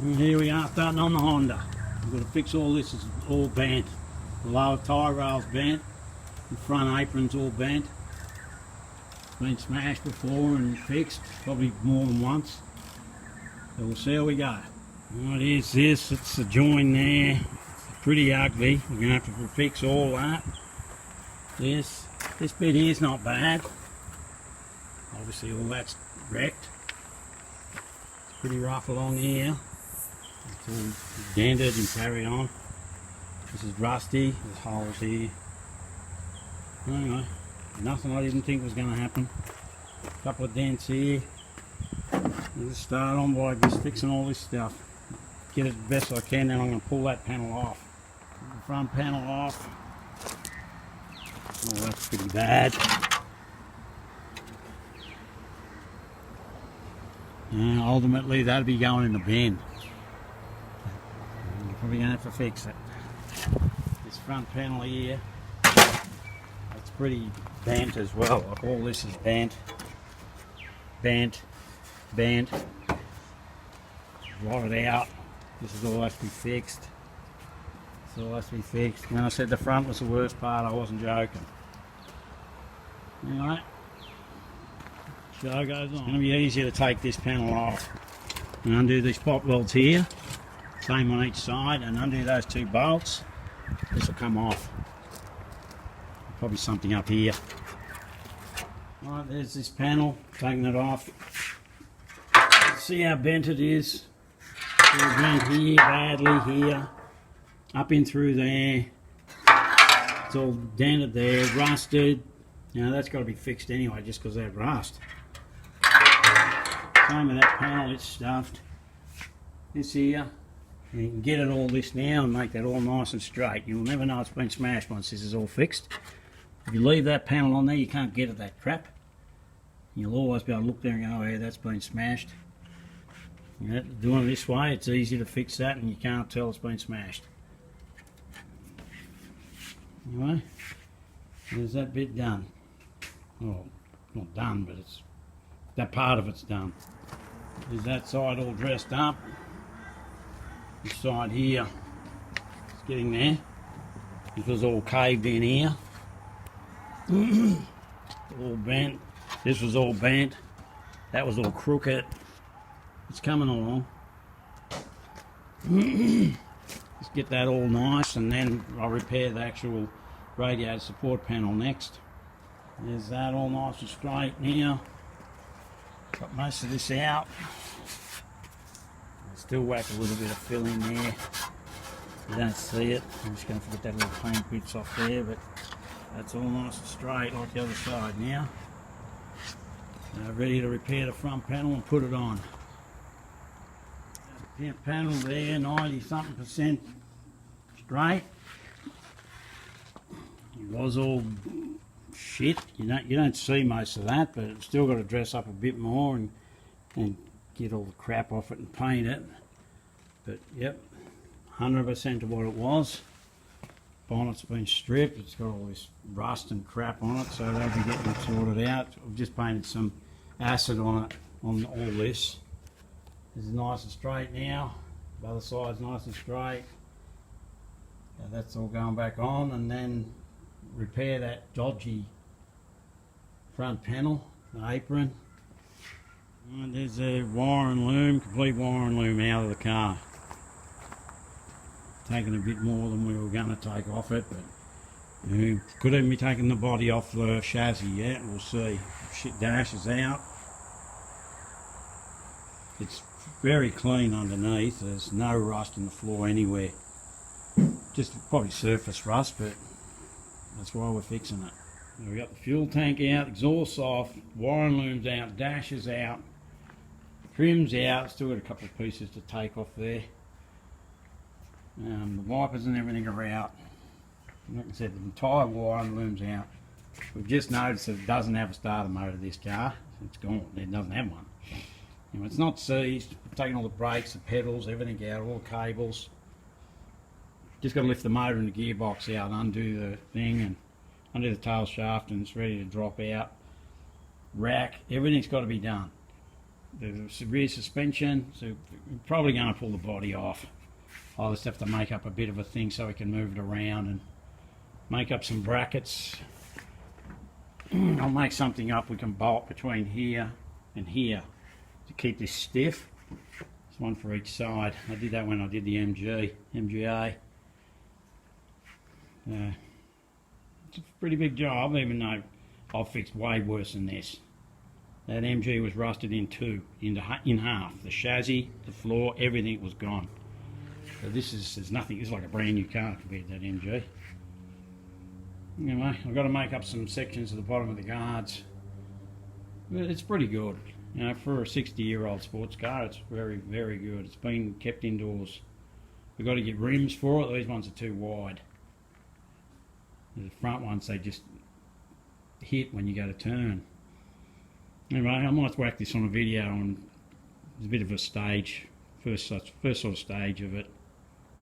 And here we are starting on the Honda. We've got to fix all this, it's all bent. The lower tyre rail's bent, the front apron's all bent. It's been smashed before and fixed, probably more than once. So we'll see how we go. What is this? It's the join there. It's pretty ugly. We're going to have to fix all that. This bit here's not bad. Obviously all that's wrecked. It's pretty rough along here. It's all dented and carried on. This is rusty. There's holes here. Anyway, nothing I didn't think was going to happen. A couple of dents here. I'll just start on by just fixing all this stuff. Get it the best I can, then I'm going to pull that panel off. Pull the front panel off. Oh, that's pretty bad. Ultimately, that'll be going in the bin. You're probably going to have to fix it. This front panel here, it's pretty bent as well. Like all this is bent. Bent. Rotted out. This is all has to be fixed. This all has to be fixed. When I said the front was the worst part, I wasn't joking. Anyway, show goes on. It's going to be easier to take this panel off and undo these pop welds here. Same on each side, and undo those two bolts. This will come off. Probably something up here. Alright, there's this panel. Taking it off. See how bent it is. It's all bent here, badly here. Up in through there. It's all dented there, rusted. Now that's got to be fixed anyway, just because of that rust. Same with that panel, it's stuffed. This here, you can get it all this now and make that all nice and straight. You'll never know it's been smashed once this is all fixed. If you leave that panel on there, you can't get at that crap. You'll always be able to look there and go, oh yeah, that's been smashed. You know, doing it this way, it's easy to fix that and you can't tell it's been smashed. Anyway, there's that bit done. Well, not done, but it's that part of it's done. There's that side all dressed up. This side here, it's getting there. It was all caved in here. All bent. This was all bent. That was all crooked. It's coming along. Just get that all nice, and then I'll repair the actual radiator support panel next. There's that all nice and straight now. Got most of this out. I'll still whack a little bit of fill in there. You don't see it. I'm just going to get that little paint bits off there, but that's all nice and straight like the other side now. Ready to repair the front panel and put it on. The panel there, 90-something% straight. It was all shit. You don't see most of that, but it's still got to dress up a bit more and get all the crap off it and paint it. But yep, 100% of what it was. Bonnet's been stripped. It's got all this rust and crap on it, so they'll be getting it sorted out. I've just painted some acid on it, on all this. This is nice and straight now. The other side's nice and straight. Now that's all going back on, and then repair that dodgy front panel, the apron. And there's a wire and loom, complete wire and loom out of the car. Taking a bit more than we were going to take off it, but could even be taking the body off the chassis yet. We'll see. Shit dash is out. It's very clean underneath. There's no rust in the floor anywhere. Just probably surface rust, but that's why we're fixing it. We've got the fuel tank out, exhaust off, wire and loom's out, dash is out, trim's out. Still got a couple of pieces to take off there. The wipers and everything are out. Like I said, the entire wire and loom's out. We've just noticed that it doesn't have a starter motor, this car. It's gone. It doesn't have one. You know, it's not seized. We've taken all the brakes, the pedals, everything out, all the cables. Just got to lift the motor and the gearbox out, undo the thing, and undo the tail shaft, and it's ready to drop out. Rack, everything's got to be done. the rear suspension, so we're probably going to pull the body off. I'll just have to make up a bit of a thing so we can move it around and make up some brackets. I'll make something up we can bolt between here and here to keep this stiff. There's one for each side. I did that when I did the MGA. It's a pretty big job, even though I've fixed way worse than this. That MG was rusted in two, in half. The chassis, the floor, everything was gone. So there's nothing, it's like a brand new car compared to that MG. Anyway, I've got to make up some sections at the bottom of the guards. But it's pretty good. You know, for a 60-year-old sports car, it's very, very good. It's been kept indoors. We've got to get rims for it. These ones are too wide. The front ones, they just hit when you go to turn. Anyway, I might whack this on a video, and it's a bit of a stage, first sort of stage of it.